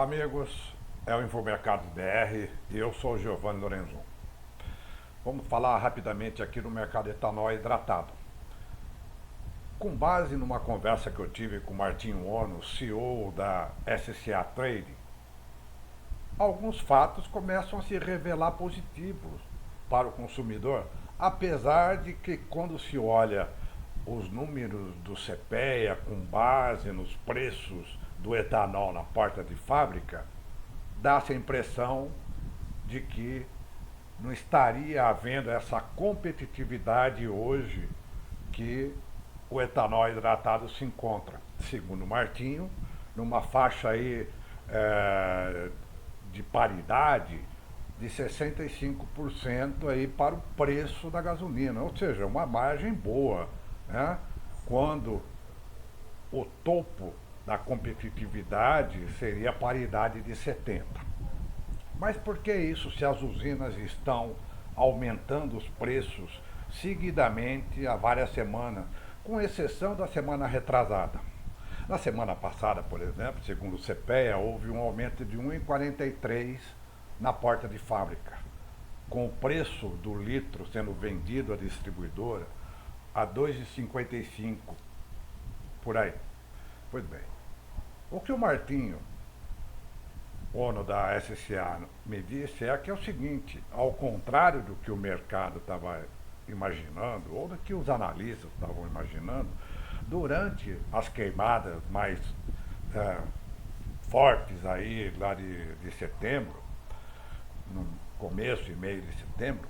amigos, é o Infomercado BR e eu sou o Giovanni Lorenzo. Vamos falar rapidamente aqui do mercado etanol hidratado. Com base numa conversa que eu tive com o Martinho Ono, CEO da SCA Trading, alguns fatos começam a se revelar positivos para o consumidor, apesar de que quando se olha os números do CPEA com base nos preços do etanol na porta de fábrica, dá-se a impressão de que não estaria havendo essa competitividade hoje que o etanol hidratado se encontra, segundo o Martinho, numa faixa aí de paridade de 65% aí para o preço da gasolina, ou seja, uma margem boa, né? Quando o topo da competitividade seria a paridade de 70. Mas por que isso se as usinas estão aumentando os preços seguidamente há várias semanas, com exceção da semana retrasada? Na semana passada, por exemplo, segundo o CPEA, houve um aumento de 1,43 na porta de fábrica, com o preço do litro sendo vendido à distribuidora a 2,55 por aí. Pois bem, o que o Martinho, Ono da SCA, me disse é que é o seguinte: ao contrário do que o mercado estava imaginando, ou do que os analistas estavam imaginando, durante as queimadas mais é, fortes aí lá de setembro, no começo e meio de setembro,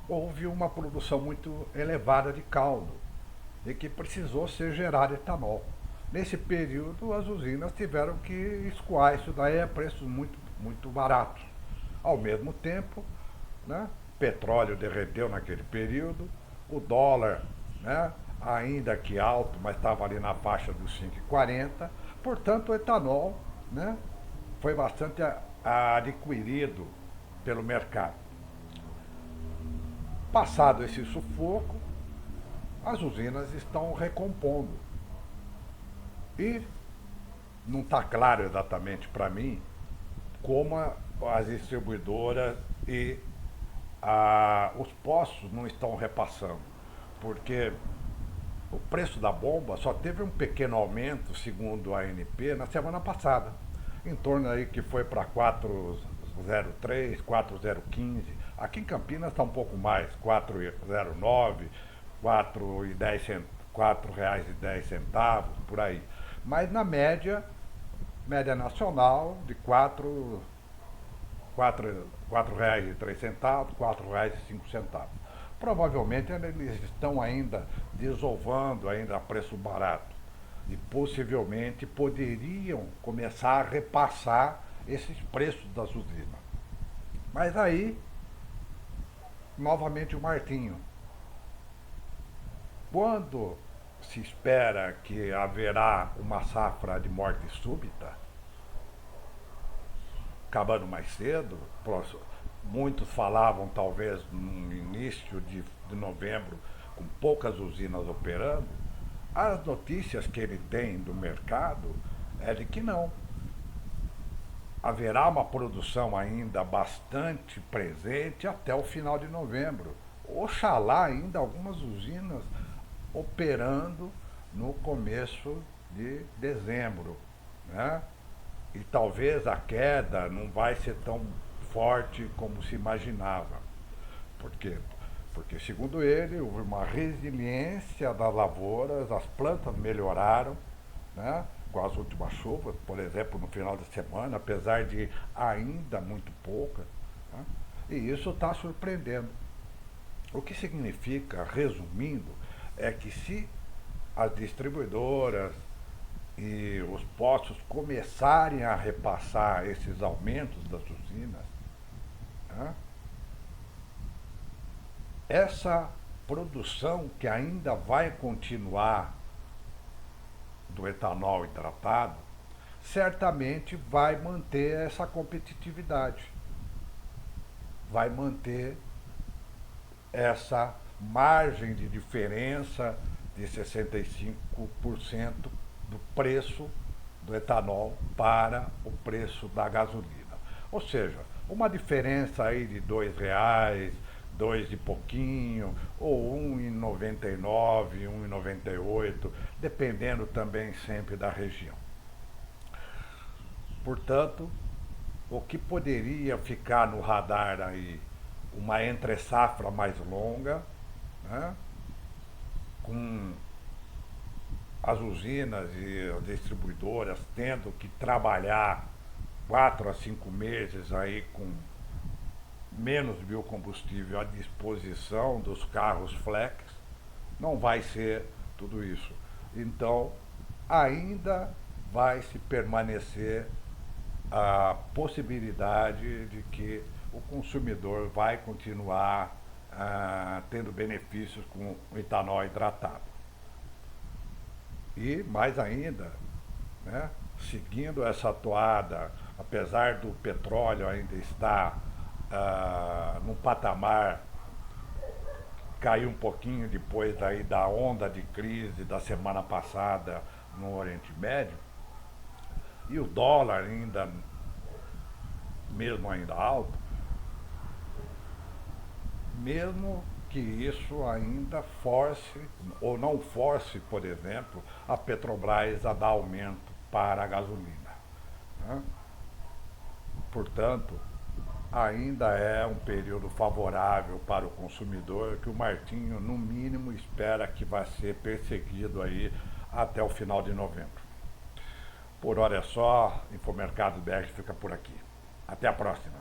houve uma produção muito elevada de caldo e que precisou ser gerado etanol. Nesse período, as usinas tiveram que escoar isso daí a preços muito baratos. Ao mesmo tempo, né, petróleo derreteu naquele período, o dólar, né, ainda que alto, mas estava ali na faixa dos 5,40, portanto o etanol, né, foi bastante adquirido pelo mercado. Passado esse sufoco, as usinas estão recompondo. E não está claro exatamente para mim como as distribuidoras e os postos não estão repassando, porque o preço da bomba só teve um pequeno aumento, segundo a ANP, na semana passada, em torno aí que foi para 4,03, 4,015. Aqui em Campinas está um pouco mais, 4,09, 4,10, por aí. Mas na média nacional, de 4 reais e 3 centavos, 4 reais e 5 centavos. Provavelmente eles estão ainda desovando ainda a preço barato e possivelmente poderiam começar a repassar esses preços das usinas. Mas aí, novamente o Martinho, quando se espera que haverá uma safra de morte súbita, acabando mais cedo, muitos falavam talvez no início de novembro, com poucas usinas operando, as notícias que ele tem do mercado é de que não. Haverá uma produção ainda bastante presente até o final de novembro. Oxalá ainda algumas usinas operando no começo de dezembro, né? E talvez a queda não vai ser tão forte como se imaginava. Por quê? Porque, segundo ele, houve uma resiliência das lavouras, as plantas melhoraram, né? Com as últimas chuvas, por exemplo, no final de semana, apesar de ainda muito pouca, né? E isso está surpreendendo. O que significa, resumindo, é que se as distribuidoras e os postos começarem a repassar esses aumentos das usinas, né, essa produção que ainda vai continuar do etanol hidratado, certamente vai manter essa competitividade, vai manter essa margem de diferença de 65% do preço do etanol para o preço da gasolina. Ou seja, uma diferença aí de R$ 2, dois e pouquinho, ou 1,99, 1,98, dependendo também sempre da região. Portanto, o que poderia ficar no radar aí, uma entre-safra mais longa, né, com as usinas e as distribuidoras tendo que trabalhar 4 a 5 meses aí com menos biocombustível à disposição dos carros flex, não vai ser tudo isso. Então, ainda vai se permanecer a possibilidade de que o consumidor vai continuar tendo benefícios com o etanol hidratado. E mais ainda, né, seguindo essa toada, apesar do petróleo ainda estar num patamar, caiu um pouquinho depois daí da onda de crise da semana passada no Oriente Médio, e o dólar ainda, mesmo ainda alto, mesmo que isso ainda force, ou não force, por exemplo, a Petrobras a dar aumento para a gasolina, né? Portanto, ainda é um período favorável para o consumidor que o Martinho, no mínimo, espera que vai ser perseguido aí até o final de novembro. Por hora é só, Infomercado BR fica por aqui. Até a próxima.